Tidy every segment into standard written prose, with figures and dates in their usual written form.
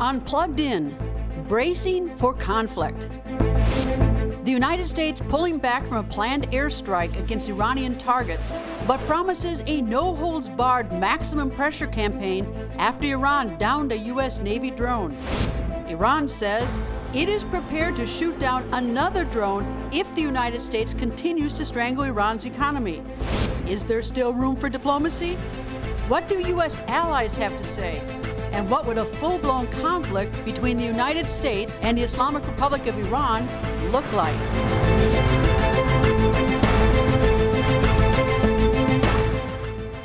On Plugged In, bracing for conflict. The United States pulling back from a planned airstrike against Iranian targets, but promises a no-holds-barred maximum pressure campaign after Iran downed a U.S. Navy drone. Iran says it is prepared to shoot down another drone if the United States continues to strangle Iran's economy. Is there still room for diplomacy? What do U.S. allies have to say? And what would a full-blown conflict between the United States and the Islamic Republic of Iran look like?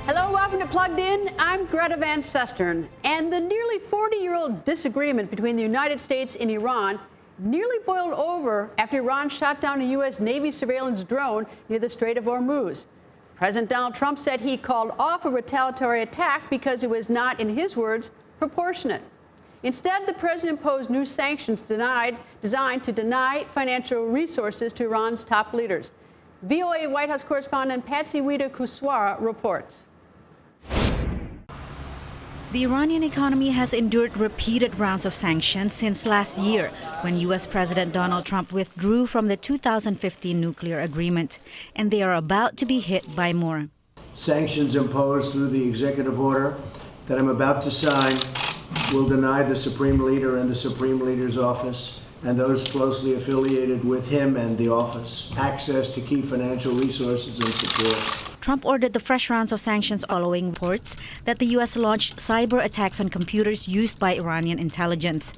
Hello, welcome to Plugged In. I'm Greta Van Susteren. And the nearly 40-year-old disagreement between the United States and Iran nearly boiled over after Iran shot down a U.S. Navy surveillance drone near the Strait of Hormuz. President Donald Trump said he called off a retaliatory attack because it was not, in his words, proportionate. Instead, the president imposed new sanctions designed to deny financial resources to Iran's top leaders. VOA White House correspondent Patsy Widakuswara reports. The Iranian economy has endured repeated rounds of sanctions since last year, when U.S. President Donald Trump withdrew from the 2015 nuclear agreement, and they are about to be hit by more. Sanctions imposed through the executive order that I'm about to sign will deny the Supreme Leader and the Supreme Leader's office and those closely affiliated with him and the office access to key financial resources and support. Trump ordered the fresh rounds of sanctions following reports that the U.S. launched cyber attacks on computers used by Iranian intelligence.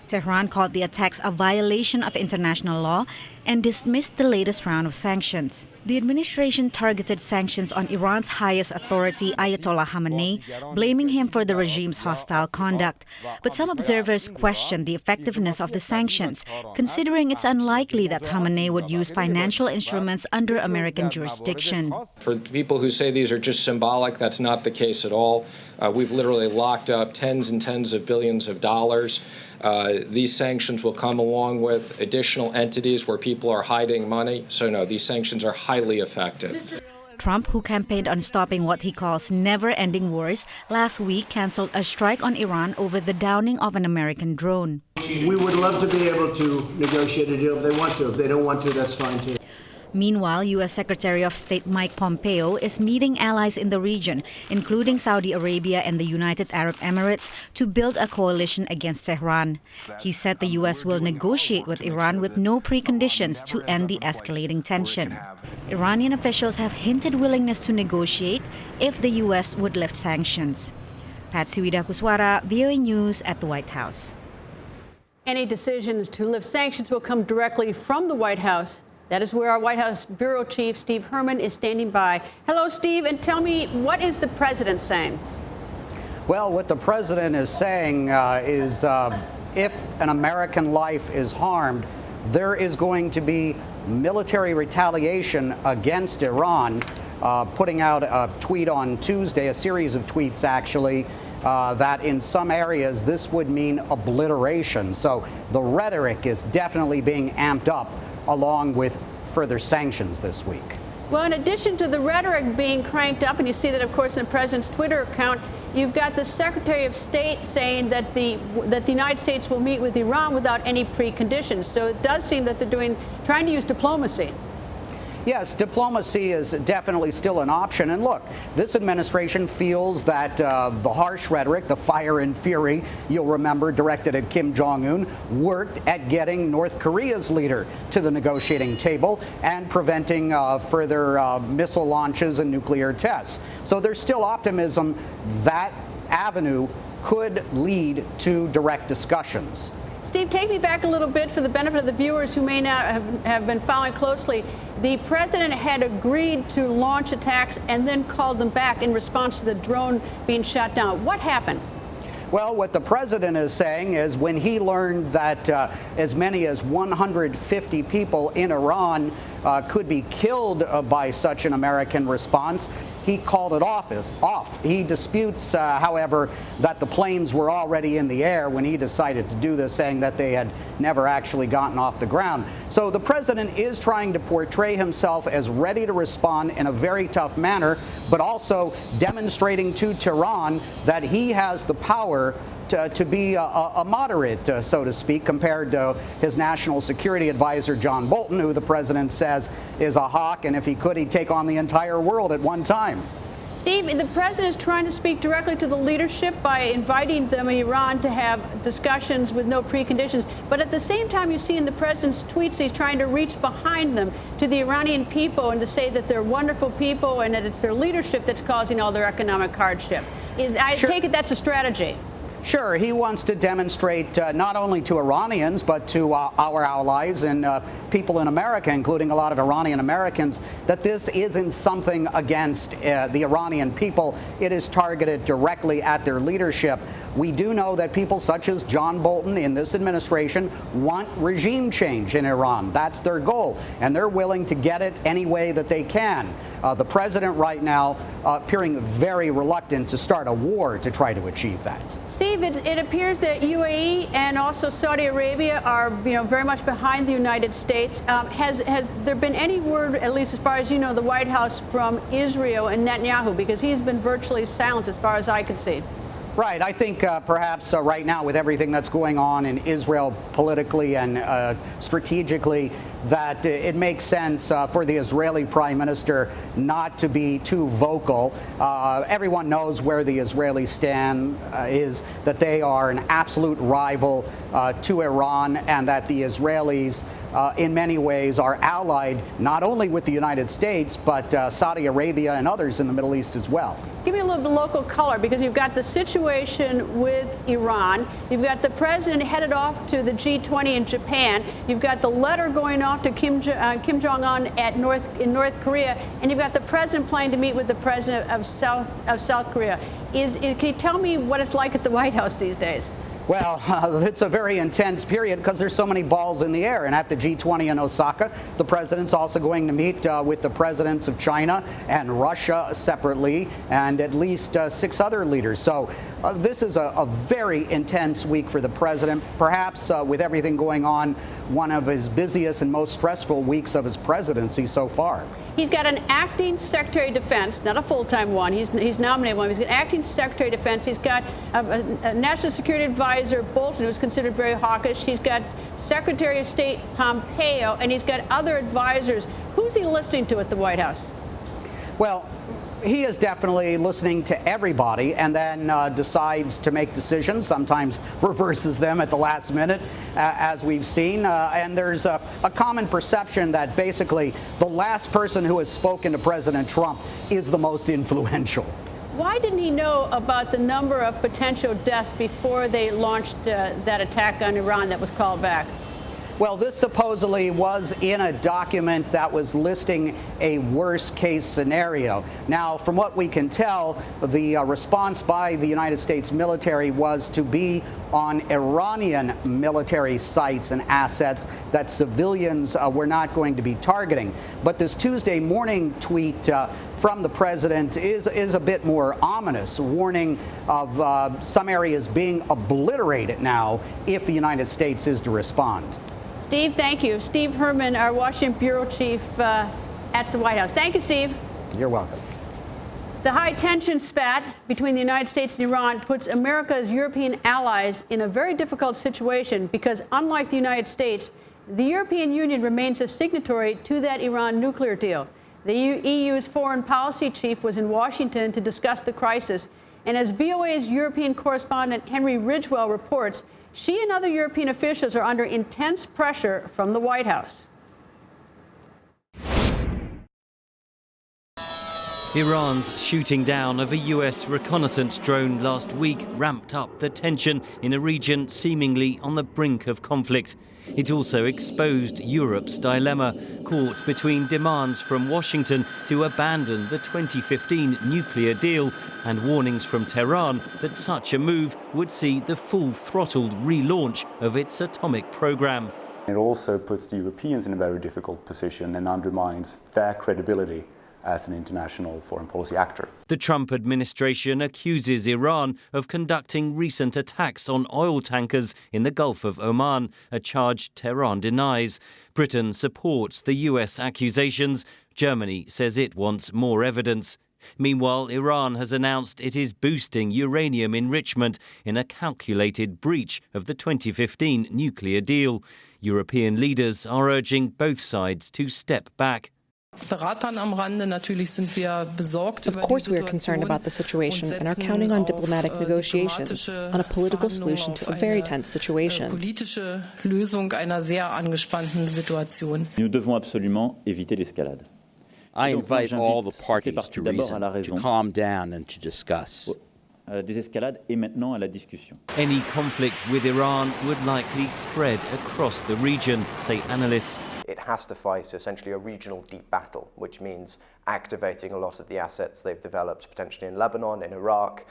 Tehran called the attacks a violation of international law and dismissed the latest round of sanctions. The administration targeted sanctions on Iran's highest authority, Ayatollah Khamenei, blaming him for the regime's hostile conduct. But some observers question the effectiveness of the sanctions, considering it's unlikely that Khamenei would use financial instruments under American jurisdiction. For people who say these are just symbolic, that's not the case at all. We've literally locked up tens and tens of billions of dollars. These sanctions will come along with additional entities where people are hiding money. So no, these sanctions are highly effective. Trump, who campaigned on stopping what he calls never-ending wars, last week canceled a strike on Iran over the downing of an American drone. We would love to be able to negotiate a deal if they want to. If they don't want to, that's fine too. Meanwhile, U.S. Secretary of State Mike Pompeo is meeting allies in the region, including Saudi Arabia and the United Arab Emirates, to build a coalition against Tehran. He said the U.S. will negotiate with Iran with no preconditions to end the escalating tension. Iranian officials have hinted willingness to negotiate if the U.S. would lift sanctions. Patsy Widakuswara, VOA News at the White House. Any decisions to lift sanctions will come directly from the White House. That is where our White House Bureau Chief, Steve Herman, is standing by. Hello, Steve, and tell me, what is the president saying? Well, what the president is saying is if an American life is harmed, there is going to be military retaliation against Iran, putting out a tweet on Tuesday, a series of tweets actually, that in some areas this would mean obliteration. So the rhetoric is definitely being amped up, along with further sanctions this week. Well, in addition to the rhetoric being cranked up, and you see that, of course, in the president's Twitter account, you've got the Secretary of State saying that the United States will meet with Iran without any preconditions. So it does seem that they're trying to use diplomacy. Yes, diplomacy is definitely still an option. And look, this administration feels that the harsh rhetoric, the fire and fury, you'll remember, directed at Kim Jong-un, worked at getting North Korea's leader to the negotiating table and preventing further missile launches and nuclear tests. So there's still optimism that avenue could lead to direct discussions. Steve, take me back a little bit for the benefit of the viewers who may not have been following closely. The president had agreed to launch attacks and then called them back in response to the drone being shot down. What happened? Well, what the president is saying is when he learned that as many as 150 people in Iran could be killed by such an American response, he called it off. He disputes, however, that the planes were already in the air when he decided to do this, saying that they had never actually gotten off the ground. So the president is trying to portray himself as ready to respond in a very tough manner, but also demonstrating to Tehran that he has the power to be a moderate, so to speak, compared to his national security advisor, John Bolton, who the president says is a hawk, and if he could, he'd take on the entire world at one time. Steve, the president is trying to speak directly to the leadership by inviting them, Iran, to have discussions with no preconditions. But at the same time, you see in the president's tweets, he's trying to reach behind them to the Iranian people and to say that they're wonderful people and that it's their leadership that's causing all their economic hardship. I take it that's a strategy. Sure, he wants to demonstrate not only to Iranians, but to our allies and people in America, including a lot of Iranian Americans, that this isn't something against the Iranian people. It is targeted directly at their leadership. We do know that people such as John Bolton in this administration want regime change in Iran. That's their goal, and they're willing to get it any way that they can. The president right now appearing very reluctant to start a war to try to achieve that. Steve, it appears that UAE and also Saudi Arabia are, very much behind the United States. Has there been any word, at least as far as you know, the White House from Israel and Netanyahu? Because he's been virtually silent as far as I can see. Right. I think perhaps right now, with everything that's going on in Israel politically and strategically, that it makes sense for the Israeli prime minister not to be too vocal. Everyone knows where the Israelis stand, is that they are an absolute rival to Iran, and that the Israelis in many ways are allied not only with the United States, but Saudi Arabia and others in the Middle East as well. Give me a little bit of local color, because you've got the situation with Iran. You've got the president headed off to the G20 in Japan. You've got the letter going off to Kim Jong-un in North Korea, and you've got the president planning to meet with the president of South Korea. Can you tell me what it's like at the White House these days? Well, it's a very intense period because there's so many balls in the air. And at the G20 in Osaka, the president's also going to meet with the presidents of China and Russia separately, and at least 6 other leaders. So this is a very intense week for the president, perhaps with everything going on, one of his busiest and most stressful weeks of his presidency so far. He's got an acting Secretary of Defense, not a full-time one. He's nominated one. He's got an acting Secretary of Defense. He's got a National Security Advisor, Bolton, who's considered very hawkish. He's got Secretary of State Pompeo, and he's got other advisors. Who's he listening to at the White House? Well, he is definitely listening to everybody and then decides to make decisions, sometimes reverses them at the last minute, as we've seen. And there's a common perception that basically the last person who has spoken to President Trump is the most influential. Why didn't he know about the number of potential deaths before they launched that attack on Iran that was called back? Well, this supposedly was in a document that was listing a worst-case scenario. Now, from what we can tell, the response by the United States military was to be on Iranian military sites and assets that civilians were not going to be targeting. But this Tuesday morning tweet from the president is a bit more ominous, warning of some areas being obliterated now if the United States is to respond. Steve, thank you. Steve Herman, our Washington Bureau Chief at the White House. Thank you, Steve. You're welcome. The high tension spat between the United States and Iran puts America's European allies in a very difficult situation because, unlike the United States, the European Union remains a signatory to that Iran nuclear deal. The EU's foreign policy chief was in Washington to discuss the crisis, and as VOA's European correspondent Henry Ridgwell reports, she and other European officials are under intense pressure from the White House. Iran's shooting down of a US reconnaissance drone last week ramped up the tension in a region seemingly on the brink of conflict. It also exposed Europe's dilemma, caught between demands from Washington to abandon the 2015 nuclear deal and warnings from Tehran that such a move would see the full-throttled relaunch of its atomic program. It also puts the Europeans in a very difficult position and undermines their credibility as an international foreign policy actor. The Trump administration accuses Iran of conducting recent attacks on oil tankers in the Gulf of Oman, a charge Tehran denies. Britain supports the US accusations. Germany says it wants more evidence. Meanwhile, Iran has announced it is boosting uranium enrichment in a calculated breach of the 2015 nuclear deal. European leaders are urging both sides to step back. Of course we are concerned about the situation and are counting on diplomatic negotiations on a political solution to a very tense situation. Nous devons absolument éviter l'escalade. I invite all the parties to reason, to calm down and to discuss. À la désescalade et maintenant à la discussion. Any conflict with Iran would likely spread across the region, say analysts. It has to fight essentially a regional deep battle, which means activating a lot of the assets they've developed potentially in Lebanon, in Iraq,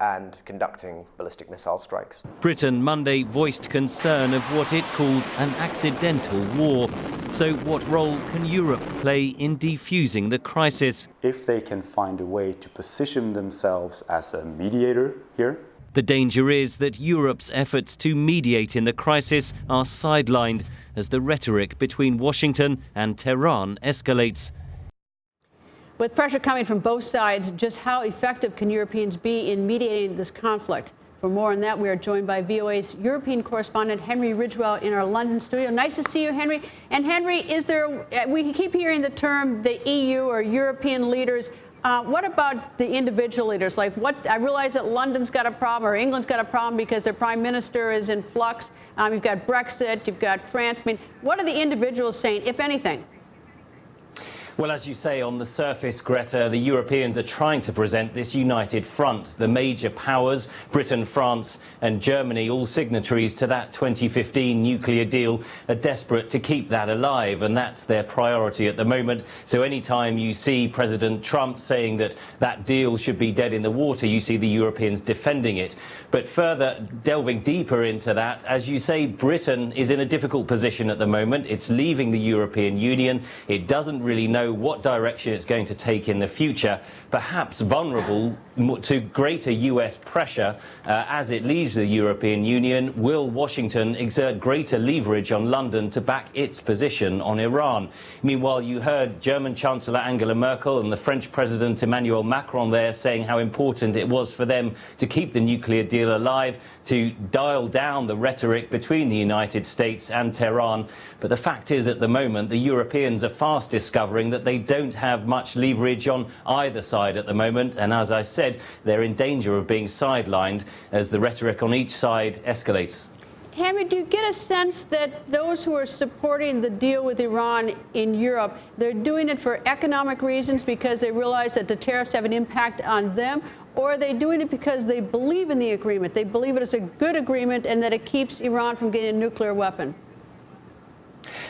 and conducting ballistic missile strikes. Britain Monday voiced concern of what it called an accidental war. So what role can Europe play in defusing the crisis? If they can find a way to position themselves as a mediator here. The danger is that Europe's efforts to mediate in the crisis are sidelined as the rhetoric between Washington and Tehran escalates. With pressure coming from both sides, just how effective can Europeans be in mediating this conflict? For more on that, we are joined by VOA's European correspondent Henry Ridgwell in our London studio. Nice to see you, Henry. And Henry, we keep hearing the term the EU or European leaders. What about the individual leaders? I realize that London's got a problem or England's got a problem because their prime minister is in flux. You've got Brexit, you've got France. I mean, what are the individuals saying, if anything? Well, as you say, on the surface, Greta, the Europeans are trying to present this united front. The major powers, Britain, France and Germany, all signatories to that 2015 nuclear deal, are desperate to keep that alive, and that's their priority at the moment. So anytime you see President Trump saying that that deal should be dead in the water, you see the Europeans defending it. But further delving deeper into that, as you say, Britain is in a difficult position at the moment. It's leaving the European Union. It doesn't really know what direction it's going to take in the future, perhaps vulnerable to greater US pressure as it leaves the European Union. Will Washington exert greater leverage on London to back its position on Iran? Meanwhile, you heard German Chancellor Angela Merkel and the French President Emmanuel Macron there saying how important it was for them to keep the nuclear deal alive, to dial down the rhetoric between the United States and Tehran. But the fact is, at the moment, the Europeans are fast discovering that they don't have much leverage on either side at the moment. And as I said, they're in danger of being sidelined as the rhetoric on each side escalates. Henry, do you get a sense that those who are supporting the deal with Iran in Europe, they're doing it for economic reasons because they realize that the tariffs have an impact on them? Or are they doing it because they believe in the agreement? They believe it is a good agreement and that it keeps Iran from getting a nuclear weapon?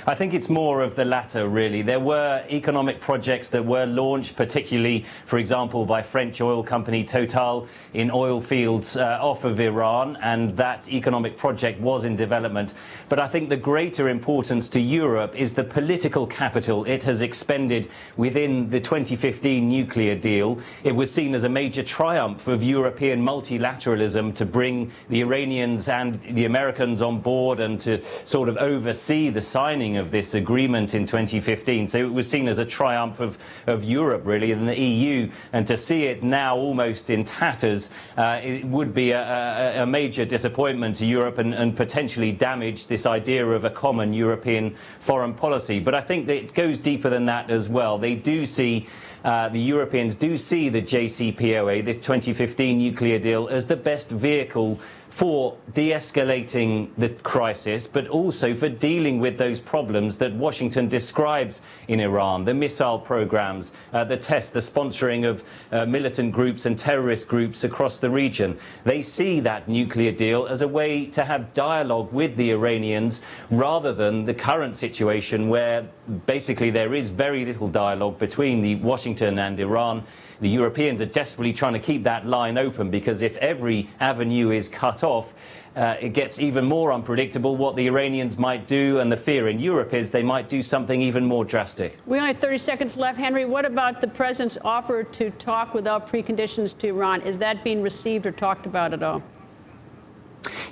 I think it's more of the latter, really. There were economic projects that were launched, particularly, for example, by French oil company Total in oil fields off of Iran, and that economic project was in development. But I think the greater importance to Europe is the political capital it has expended within the 2015 nuclear deal. It was seen as a major triumph of European multilateralism to bring the Iranians and the Americans on board and to sort of oversee the signing of this agreement in 2015. So it was seen as a triumph of Europe, really, and the EU. And to see it now almost in tatters, it would be a major disappointment to Europe and potentially damage this idea of a common European foreign policy. But I think that it goes deeper than that as well. They do see the Europeans do see the JCPOA, this 2015 nuclear deal, as the best vehicle for de-escalating the crisis, but also for dealing with those problems that Washington describes in Iran, the missile programs, the tests, the sponsoring of militant groups and terrorist groups across the region. They see that nuclear deal as a way to have dialogue with the Iranians rather than the current situation where basically there is very little dialogue between Washington and Iran. The Europeans are desperately trying to keep that line open because if every avenue is cut off, it gets even more unpredictable what the Iranians might do, and the fear in Europe is they might do something even more drastic. We only have 30 seconds left. Henry, what about the president's offer to talk without preconditions to Iran? Is that being received or talked about at all?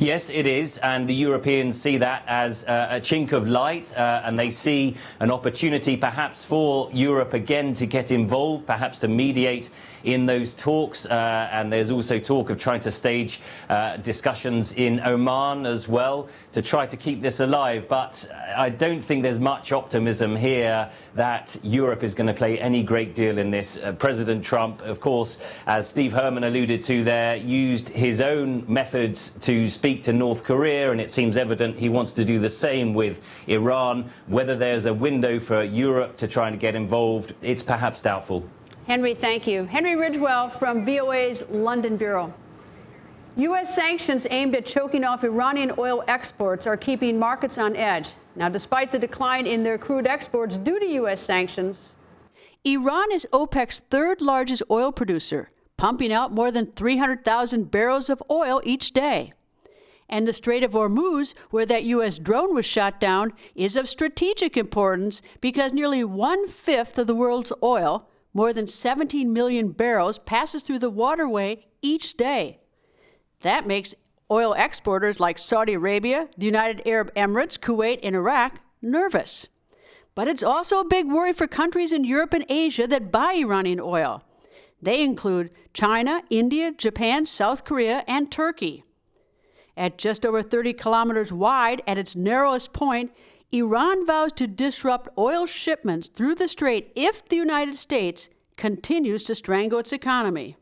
Yes, it is, and the Europeans see that as a chink of light, and they see an opportunity perhaps for Europe again to get involved, perhaps to mediate in those talks, and there's also talk of trying to stage discussions in Oman as well to try to keep this alive. But I don't think there's much optimism here that Europe is going to play any great deal in this. President Trump, of course, as Steve Herman alluded to there, used his own methods to speak to North Korea, and it seems evident he wants to do the same with Iran. Whether there's a window for Europe to try and get involved, it's perhaps doubtful. Henry, thank you. Henry Ridgewell from VOA's London Bureau. U.S. sanctions aimed at choking off Iranian oil exports are keeping markets on edge. Now, despite the decline in their crude exports due to U.S. sanctions, Iran is OPEC's third largest oil producer, pumping out more than 300,000 barrels of oil each day. And the Strait of Hormuz, where that U.S. drone was shot down, is of strategic importance because nearly 1/5 of the world's oil, more than 17 million barrels, passes through the waterway each day. That makes oil exporters like Saudi Arabia, the United Arab Emirates, Kuwait, and Iraq nervous. But it's also a big worry for countries in Europe and Asia that buy Iranian oil. They include China, India, Japan, South Korea, and Turkey. At just over 30 kilometers wide, at its narrowest point, Iran vows to disrupt oil shipments through the strait if the United States continues to strangle its economy.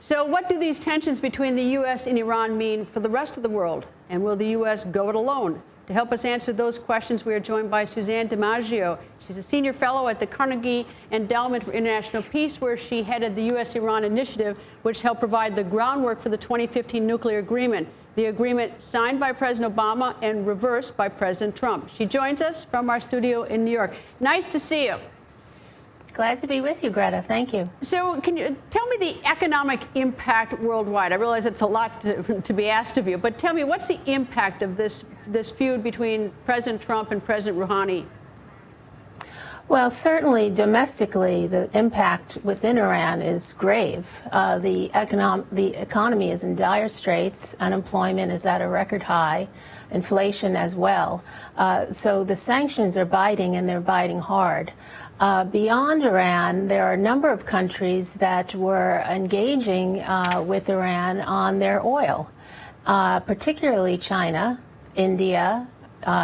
So what do these tensions between the U.S. and Iran mean for the rest of the world? And will the U.S. go it alone? To help us answer those questions, we are joined by Suzanne DiMaggio. She's a senior fellow at the Carnegie Endowment for International Peace, where she headed the U.S.-Iran initiative, which helped provide the groundwork for the 2015 nuclear agreement. The agreement signed by President Obama and reversed by President Trump. She joins us from our studio in New York. Nice to see you. Glad to be with you, Greta. Thank you. So can you tell me the economic impact worldwide? I realize it's a lot to be asked of you, but tell me, what's the impact of this feud between President Trump and President Rouhani? Well, certainly domestically, the impact within Iran is grave. The economy is in dire straits. Unemployment is at a record high. Inflation as well. So the sanctions are biting, and they're biting hard. Beyond Iran, there are a number of countries that were engaging with Iran on their oil, particularly China, India,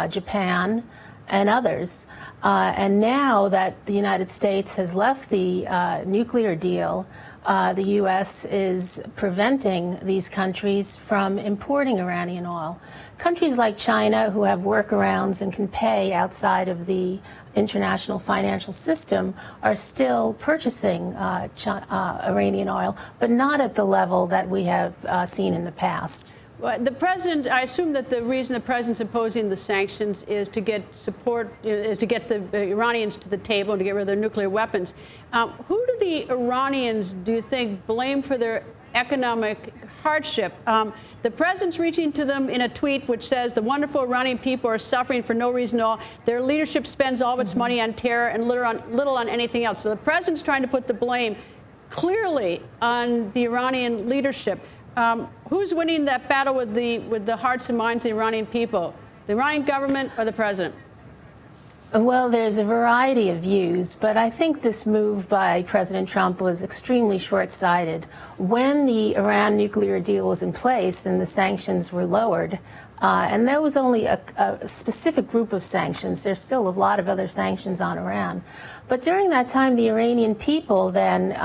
Japan, and others. And now that the United States has left the nuclear deal, the U.S. is preventing these countries from importing Iranian oil. Countries like China, who have workarounds and can pay outside of the international financial system, are still purchasing Iranian oil, but not at the level that we have seen in the past. Well, the president, I assume that the reason the president's imposing the sanctions is to get support, is to get the Iranians to the table and to get rid of their nuclear weapons. Who do the Iranians, do you think, blame for their economic hardship? The president's reaching to them in a tweet which says the wonderful Iranian people are suffering for no reason at all. Their leadership spends all of its money on terror and little on anything else. So the president's trying to put the blame clearly on the Iranian leadership. Who's winning that battle with the hearts and minds of the Iranian people? The Iranian government or the president? Well, there's a variety of views, but I think this move by President Trump was extremely short-sighted. When the Iran nuclear deal was in place and the sanctions were lowered, and there was only a specific group of sanctions. There's still a lot of other sanctions on Iran. But during that time, the Iranian people then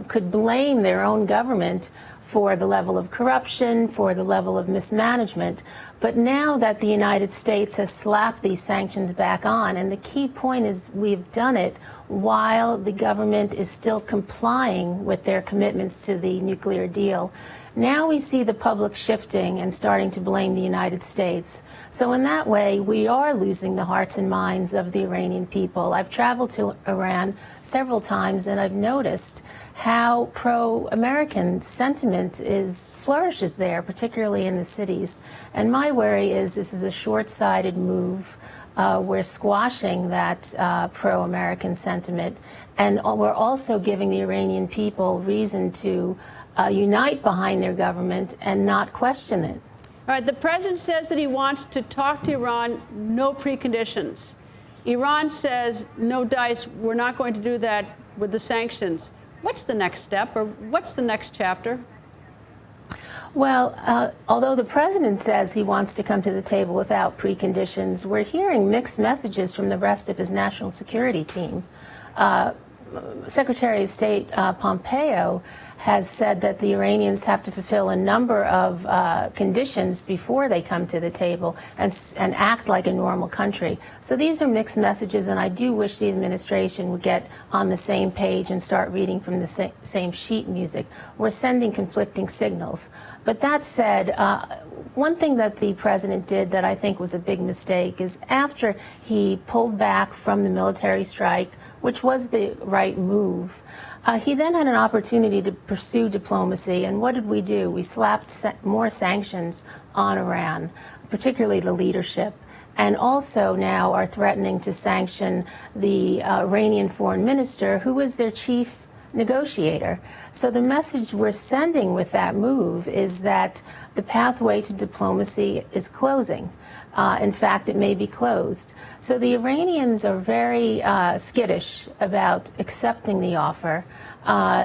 could blame their own government for the level of corruption, for the level of mismanagement. But now that the United States has slapped these sanctions back on, and the key point is we've done it while the government is still complying with their commitments to the nuclear deal. Now we see the public shifting and starting to blame the United States. So in that way, we are losing the hearts and minds of the Iranian people. I've traveled to Iran several times, and I've noticed how pro-American sentiment flourishes there, particularly in the cities. And my worry is this is a short-sighted move. We're squashing that pro-American sentiment, and we're also giving the Iranian people reason to unite behind their government and not question it. All right, the president says that he wants to talk to Iran, no preconditions. Iran says, no dice, we're not going to do that with the sanctions. What's the next step, or what's the next chapter? Well, although the president says he wants to come to the table without preconditions, we're hearing mixed messages from the rest of his national security team. Secretary of State Pompeo has said that the Iranians have to fulfill a number of conditions before they come to the table and act like a normal country. So these are mixed messages, and I do wish the administration would get on the same page and start reading from the same sheet music. We're sending conflicting signals. But that said, one thing that the president did that I think was a big mistake is after he pulled back from the military strike, which was the right move, he then had an opportunity to pursue diplomacy. And what did we do? We slapped more sanctions on Iran, particularly the leadership, and also now are threatening to sanction the Iranian foreign minister, who is their chief negotiator. So the message we're sending with that move is that the pathway to diplomacy is closing. In fact, it may be closed. So the Iranians are very skittish about accepting the offer.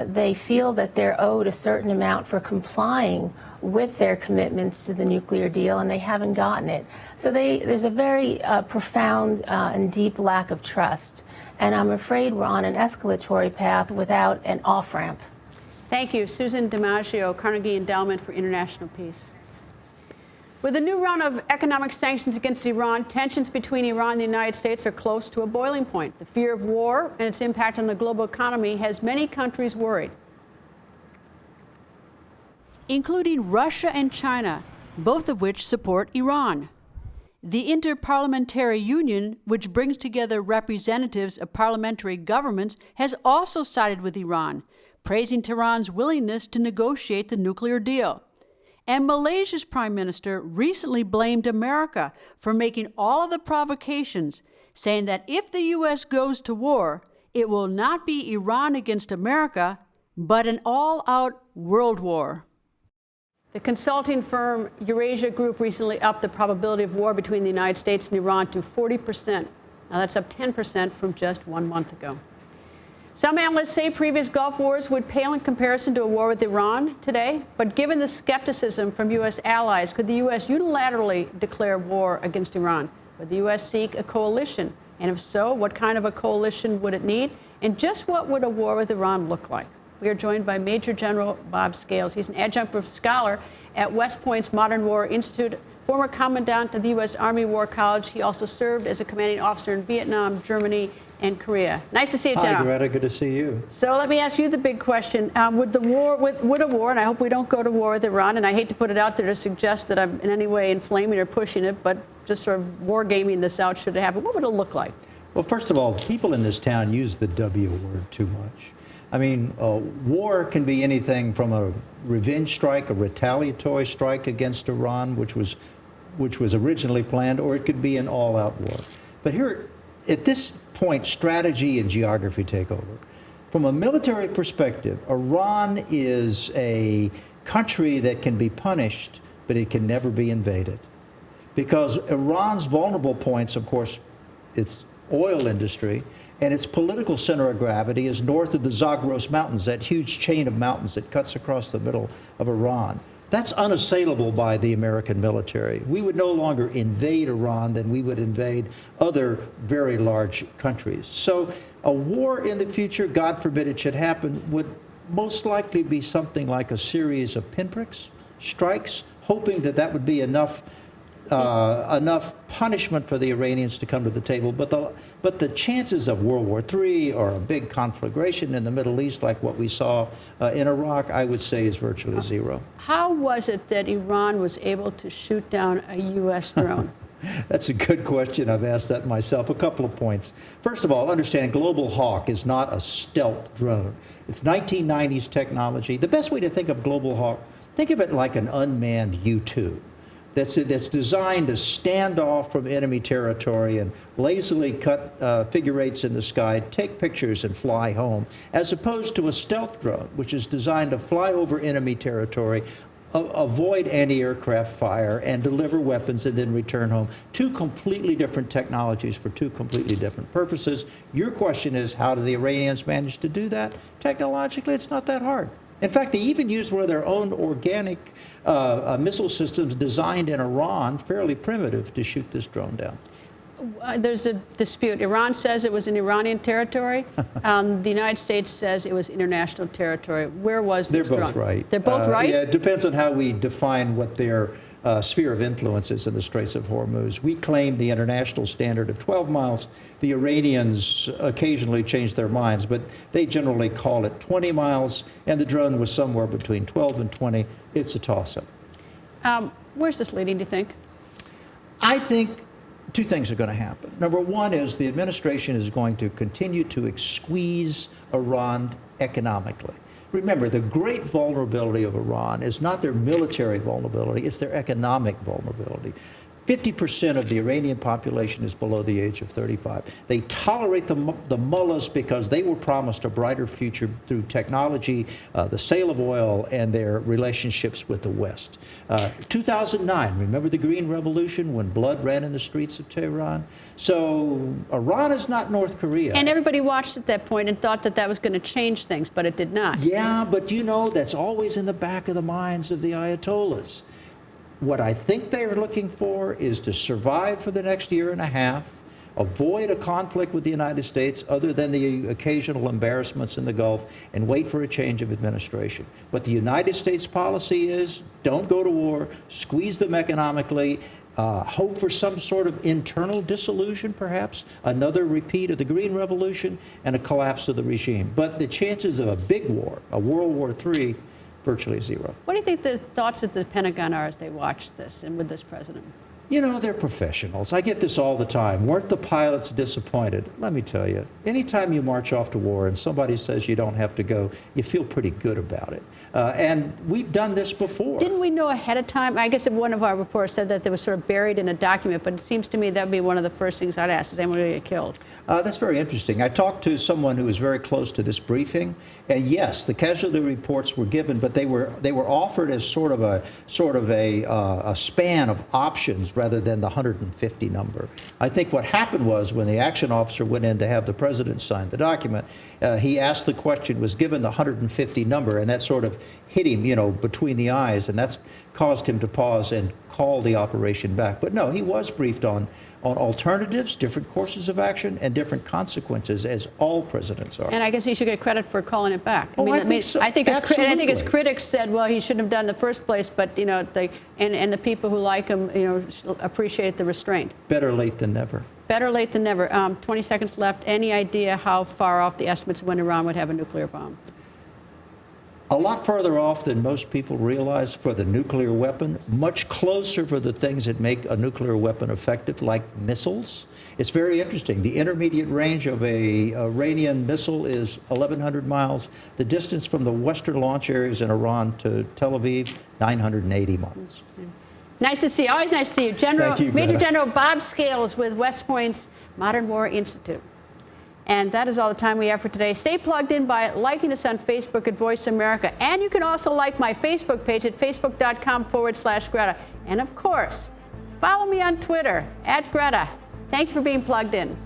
They feel that they're owed a certain amount for complying with their commitments to the nuclear deal, and they haven't gotten it. So there's a very profound and deep lack of trust. And I'm afraid we're on an escalatory path without an off-ramp. Thank you. Susan DiMaggio, Carnegie Endowment for International Peace. With a new round of economic sanctions against Iran, tensions between Iran and the United States are close to a boiling point. The fear of war and its impact on the global economy has many countries worried, including Russia and China, both of which support Iran. The Interparliamentary Union, which brings together representatives of parliamentary governments, has also sided with Iran, praising Tehran's willingness to negotiate the nuclear deal. And Malaysia's prime minister recently blamed America for making all of the provocations, saying that if the U.S. goes to war, it will not be Iran against America, but an all-out world war. The consulting firm Eurasia Group recently upped the probability of war between the United States and Iran to 40%. Now that's up 10% from just 1 month ago. Some analysts say previous Gulf wars would pale in comparison to a war with Iran today. But given the skepticism from U.S. allies, could the U.S. unilaterally declare war against Iran? Would the U.S. seek a coalition? And if so, what kind of a coalition would it need? And just what would a war with Iran look like? We are joined by Major General Bob Scales. He's an adjunct scholar at West Point's Modern War Institute, former commandant of the U.S. Army War College. He also served as a commanding officer in Vietnam, Germany, and Korea. Nice to see you, General. Hi, Greta. Good to see you. So let me ask you the big question. Would a war, and I hope we don't go to war with Iran, and I hate to put it out there to suggest that I'm in any way inflaming or pushing it, but just sort of war gaming this out should it happen, what would it look like? Well, first of all, people in this town use the W word too much. I mean, war can be anything from a revenge strike, a retaliatory strike against Iran, which was originally planned, or it could be an all-out war. But here, at this point, strategy and geography take over. From a military perspective, Iran is a country that can be punished, but it can never be invaded. Because Iran's vulnerable points, of course, its oil industry, and its political center of gravity is north of the Zagros Mountains, that huge chain of mountains that cuts across the middle of Iran. That's unassailable by the American military. We would no longer invade Iran than we would invade other very large countries. So a war in the future, God forbid it should happen, would most likely be something like a series of pinpricks, strikes, hoping that that would be enough punishment for the Iranians to come to the table. But the chances of World War III or a big conflagration in the Middle East like what we saw in Iraq, I would say is virtually zero. How was it that Iran was able to shoot down a U.S. drone? That's a good question. I've asked that myself. A couple of points. First of all, understand Global Hawk is not a stealth drone. It's 1990s technology. The best way to think of Global Hawk, think of it like an unmanned U-2. That's designed to stand off from enemy territory and lazily cut figure eights in the sky, take pictures and fly home, as opposed to a stealth drone, which is designed to fly over enemy territory, avoid anti-aircraft fire and deliver weapons and then return home. Two completely different technologies for two completely different purposes. Your question is, how do the Iranians manage to do that? Technologically, it's not that hard. In fact, they even used one of their own organic missile systems designed in Iran, fairly primitive, to shoot this drone down. There's a dispute. Iran says it was in Iranian territory. The United States says it was international territory. Where was this drone? They're both right. They're both right? Yeah, it depends on how we define what their sphere of influence is in the Straits of Hormuz. We claim the international standard of 12 miles. The Iranians occasionally change their minds, but they generally call it 20 miles, and the drone was somewhere between 12 and 20. It's a toss-up. Where's this leading, do you think? I think two things are going to happen. Number one is the administration is going to continue to squeeze Iran economically. Remember, the great vulnerability of Iran is not their military vulnerability, it's their economic vulnerability. 50% of the Iranian population is below the age of 35. They tolerate the mullahs because they were promised a brighter future through technology, the sale of oil, and their relationships with the West. 2009, remember the Green Revolution when blood ran in the streets of Tehran? So Iran is not North Korea. And everybody watched at that point and thought that that was going to change things, but it did not. Yeah, but you know, that's always in the back of the minds of the Ayatollahs. What I think they're looking for is to survive for the next year and a half, avoid a conflict with the United States other than the occasional embarrassments in the Gulf, and wait for a change of administration. What the United States policy is, don't go to war, squeeze them economically, hope for some sort of internal dissolution, perhaps, another repeat of the Green Revolution, and a collapse of the regime. But the chances of a big war, a World War III, virtually zero. What do you think the thoughts at the Pentagon are as they watch this and with this president? You know, they're professionals. I get this all the time. Weren't the pilots disappointed? Let me tell you, anytime you march off to war and somebody says you don't have to go, you feel pretty good about it. And we've done this before. Didn't we know ahead of time? I guess one of our reports said that they was sort of buried in a document, but it seems to me that would be one of the first things I'd ask, is anyone going to get killed? That's very interesting. I talked to someone who was very close to this briefing, and yes, the casualty reports were given, but they were offered as sort of a span of options rather than the 150 number. I think what happened was when the action officer went in to have the president sign the document, he asked the question, was given the 150 number, and that sort of hit him, you know, between the eyes, and that's caused him to pause and call the operation back. But no, he was briefed on alternatives, different courses of action, and different consequences, as all presidents are. And I guess he should get credit for calling it back. I think so. I think his critics said, well, he shouldn't have done it in the first place, but, you know, and the people who like him, you know, appreciate the restraint. Better late than never. Better late than never. 20 seconds left. Any idea how far off the estimates of when Iran would have a nuclear bomb? A lot further off than most people realize for the nuclear weapon, much closer for the things that make a nuclear weapon effective, like missiles. It's very interesting. The intermediate range of a Iranian missile is 1,100 miles. The distance from the western launch areas in Iran to Tel Aviv, 980 miles. Nice to see you. Always nice to see you. Thank you, Major Greta. General Bob Scales with West Point's Modern War Institute. And that is all the time we have for today. Stay plugged in by liking us on Facebook at Voice America. And you can also like my Facebook page at facebook.com/Greta. And of course, follow me on Twitter at Greta. Thank you for being plugged in.